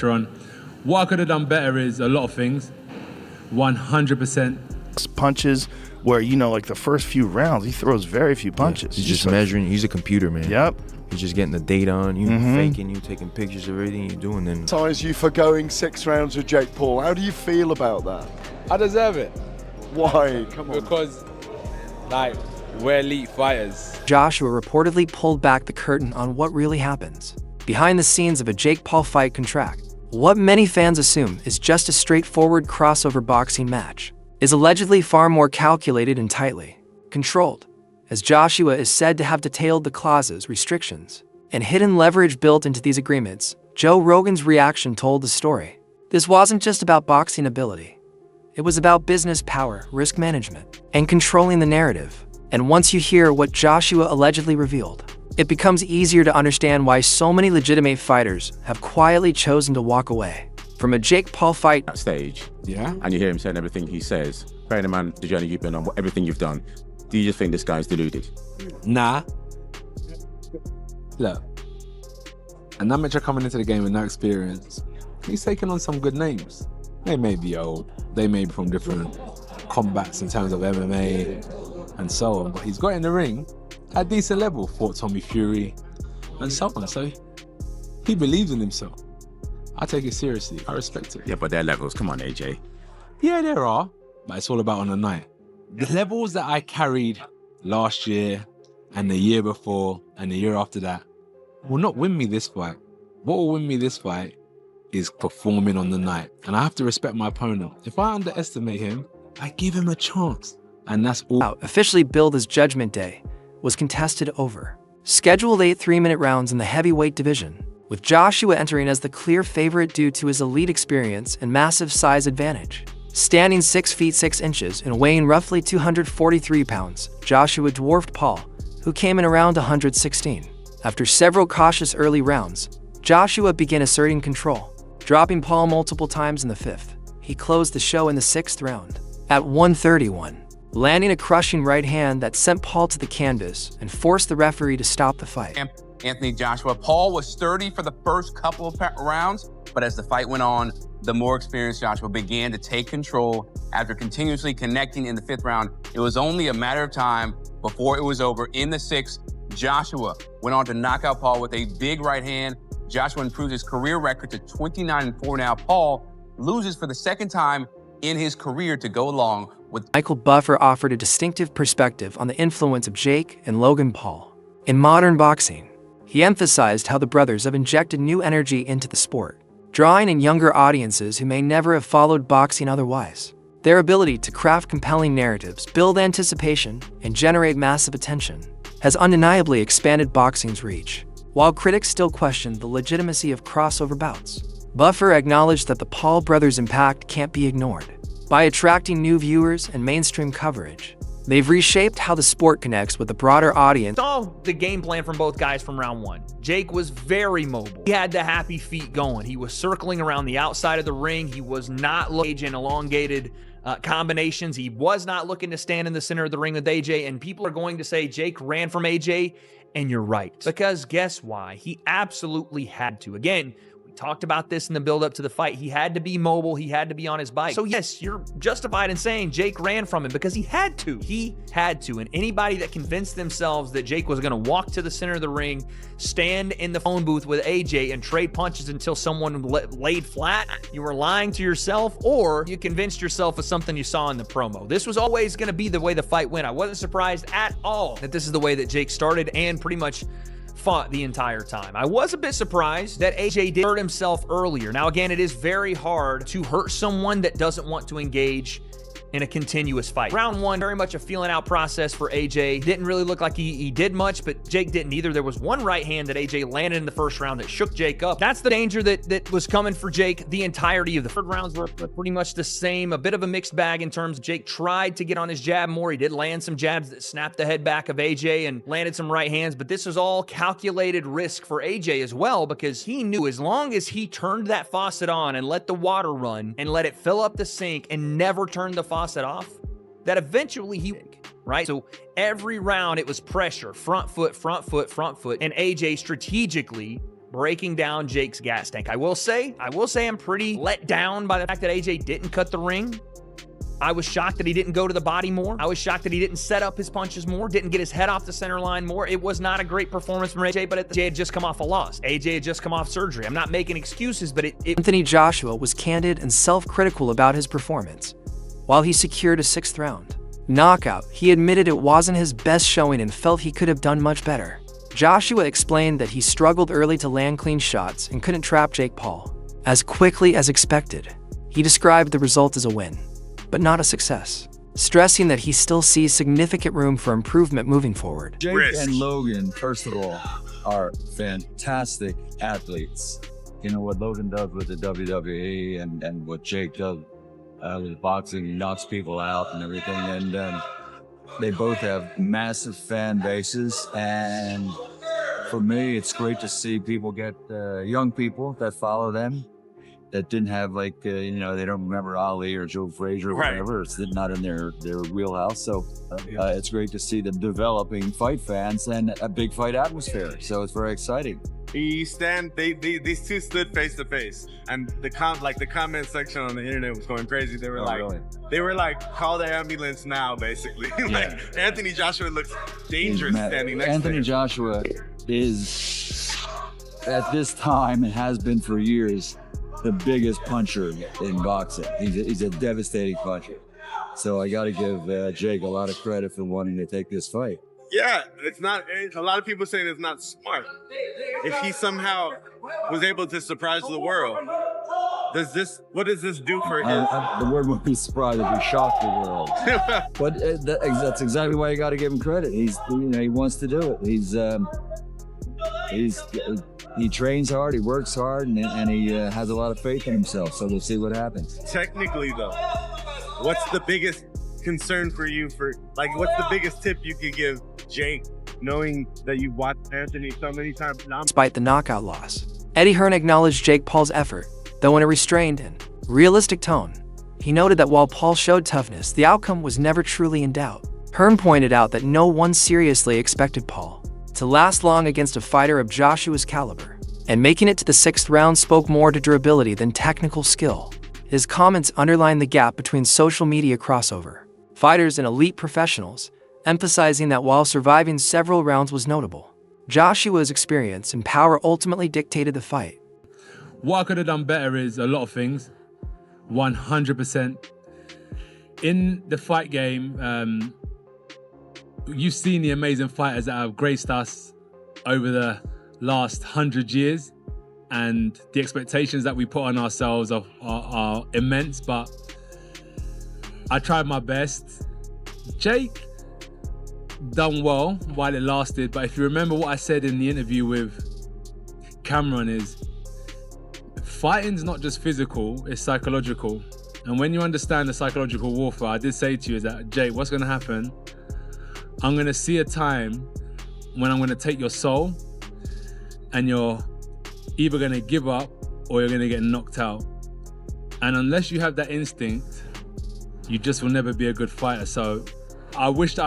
etc. on. What I could have done better is a lot of things. 100%. Punches where, you know, like the first few rounds, he throws very few punches. He's just measuring. He's a computer, man. Yep. He's just getting the data on you, faking you, taking pictures of everything you're doing. Then Ties you for going 6 rounds with Jake Paul. How do you feel about that? I deserve it. Why? Come on. Because, like, we're elite fighters. Joshua reportedly pulled back the curtain on what really happens behind the scenes of a Jake Paul fight contract. What many fans assume is just a straightforward crossover boxing match is allegedly far more calculated and tightly controlled, as Joshua is said to have detailed the clauses, restrictions, and hidden leverage built into these agreements. Joe Rogan's reaction told the story. This wasn't just about boxing ability. It was about business power, risk management, and controlling the narrative. And once you hear what Joshua allegedly revealed, it becomes easier to understand why so many legitimate fighters have quietly chosen to walk away from a Jake Paul fight. Stage, Yeah? and you hear him saying everything he says. Bearing in mind the journey you've been on, everything you've done, do you just think this guy's deluded? Nah. Look, an amateur coming into the game with no experience, he's taking on some good names. They may be old, they may be from different combats in terms of MMA and so on, but he's got in the ring at a decent level, fought Tommy Fury and so on. So he believes in himself. I take it seriously. I respect it. Yeah, but they're levels. Come on, AJ. Yeah, there are, but it's all about on the night. The levels that I carried last year and the year before and the year after that will not win me this fight. What will win me this fight is performing on the night. And I have to respect my opponent. If I underestimate him, I give him a chance. And that's all. Officially billed as Judgment Day was contested over scheduled 8 3-minute rounds in the heavyweight division, with Joshua entering as the clear favorite due to his elite experience and massive size advantage. Standing 6 feet 6 inches and weighing roughly 243 pounds, Joshua dwarfed Paul, who came in around 116. After several cautious early rounds, Joshua began asserting control, dropping Paul multiple times in the 5th. He closed the show in the 6th round at 131, landing a crushing right hand that sent Paul to the canvas and forced the referee to stop the fight. Anthony Joshua. Paul was sturdy for the first couple of rounds, but as the fight went on, the more experienced Joshua began to take control. After continuously connecting in the 5th round, it was only a matter of time before it was over. In the 6th, Joshua went on to knock out Paul with a big right hand. Joshua improved his career record to 29-4 now. Paul loses for the 2nd time in his career to go along with Michael Buffer offered a distinctive perspective on the influence of Jake and Logan Paul in modern boxing. He emphasized how the brothers have injected new energy into the sport, drawing in younger audiences who may never have followed boxing otherwise. Their ability to craft compelling narratives, build anticipation, and generate massive attention has undeniably expanded boxing's reach. While critics still question the legitimacy of crossover bouts, Buffer acknowledged that the Paul brothers' impact can't be ignored. By attracting new viewers and mainstream coverage, they've reshaped how the sport connects with a broader audience. Saw the game plan from both guys from round 1. Jake was very mobile. He had the happy feet going. He was circling around the outside of the ring. He was not looking in elongated combinations. He was not looking to stand in the center of the ring with AJ. And people are going to say Jake ran from AJ. And you're right. Because guess why? He absolutely had to. Again, we talked about this in the build-up to the fight. He had to be mobile. He had to be on his bike. So yes, you're justified in saying Jake ran from him because he had to. He had to. And anybody that convinced themselves that Jake was going to walk to the center of the ring, stand in the phone booth with AJ and trade punches until someone laid flat, you were lying to yourself, or you convinced yourself of something you saw in the promo. This was always going to be the way the fight went. I wasn't surprised at all that this is the way that Jake started and pretty much fought the entire time. I was a bit surprised that AJ did hurt himself earlier. Now, again, it is very hard to hurt someone that doesn't want to engage in a continuous fight. Round 1, very much a feeling out process for AJ. Didn't really look like he did much, but Jake didn't either. There was one right hand that AJ landed in the 1st round that shook Jake up. That's the danger that was coming for Jake the entirety of the 3rd rounds were pretty much the same. A bit of a mixed bag in terms of Jake tried to get on his jab more. He did land some jabs that snapped the head back of AJ and landed some right hands, but this was all calculated risk for AJ as well, because he knew as long as he turned that faucet on and let the water run and let it fill up the sink and never turned the faucet off, that eventually he, right? So every round it was pressure, front foot, front foot, front foot, and AJ strategically breaking down Jake's gas tank. I will say I'm pretty let down by the fact that AJ didn't cut the ring. I was shocked that he didn't go to the body more. I was shocked that he didn't set up his punches more, didn't get his head off the center line more. It was not a great performance from AJ, but AJ had just come off a loss. AJ had just come off surgery. I'm not making excuses, but Anthony Joshua was candid and self-critical about his performance. While he secured a 6th round knockout, he admitted it wasn't his best showing and felt he could have done much better. Joshua explained that he struggled early to land clean shots and couldn't trap Jake Paul as quickly as expected. He described the result as a win, but not a success, stressing that he still sees significant room for improvement moving forward. Jake and Logan, first of all, are fantastic athletes. You know, what Logan does with the WWE and what Jake does with boxing, he knocks people out and everything. And they both have massive fan bases. And for me, it's great to see people get young people that follow them that didn't have, like, you know, they don't remember Ali or Joe Frazier or whatever. It's not in their wheelhouse. So it's great to see them developing fight fans and a big fight atmosphere. So it's very exciting. These two stood face to face, and the comment section on the internet was going crazy. They were like, call the ambulance now, basically. Like, Anthony Joshua looks dangerous standing next to him. Anthony Joshua is, at this time, and has been for years, the biggest puncher in boxing. He's a devastating puncher. So I got to give Jake a lot of credit for wanting to take this fight. Yeah, a lot of people saying it's not smart. If he somehow was able to surprise the world, what does this do for him? The word would be surprised if he shocked the world. But that's exactly why you got to give him credit. He wants to do it. He trains hard, he works hard, and he has a lot of faith in himself. So we'll see what happens. Technically, though, what's the biggest concern for you? What's the biggest tip you could give Jake, knowing that you watched Anthony so many times? Despite the knockout loss, Eddie Hearn acknowledged Jake Paul's effort, though in a restrained and realistic tone. He noted that while Paul showed toughness, the outcome was never truly in doubt. Hearn pointed out that no one seriously expected Paul to last long against a fighter of Joshua's caliber, and making it to the 6th round spoke more to durability than technical skill. His comments underlined the gap between social media crossover fighters and elite professionals, emphasizing that while surviving several rounds was notable, Joshua's experience and power ultimately dictated the fight. What I could have done better is a lot of things, 100%. In the fight game, you've seen the amazing fighters that have graced us over the last 100 years, and the expectations that we put on ourselves are immense, but I tried my best. Jake done well while it lasted, but if you remember what I said in the interview with Cameron, is fighting's not just physical, it's psychological. And when you understand the psychological warfare, I did say to you is that, Jake, what's gonna happen? I'm gonna see a time when I'm gonna take your soul and you're either gonna give up or you're gonna get knocked out. And unless you have that instinct, you just will never be a good fighter. So I wish that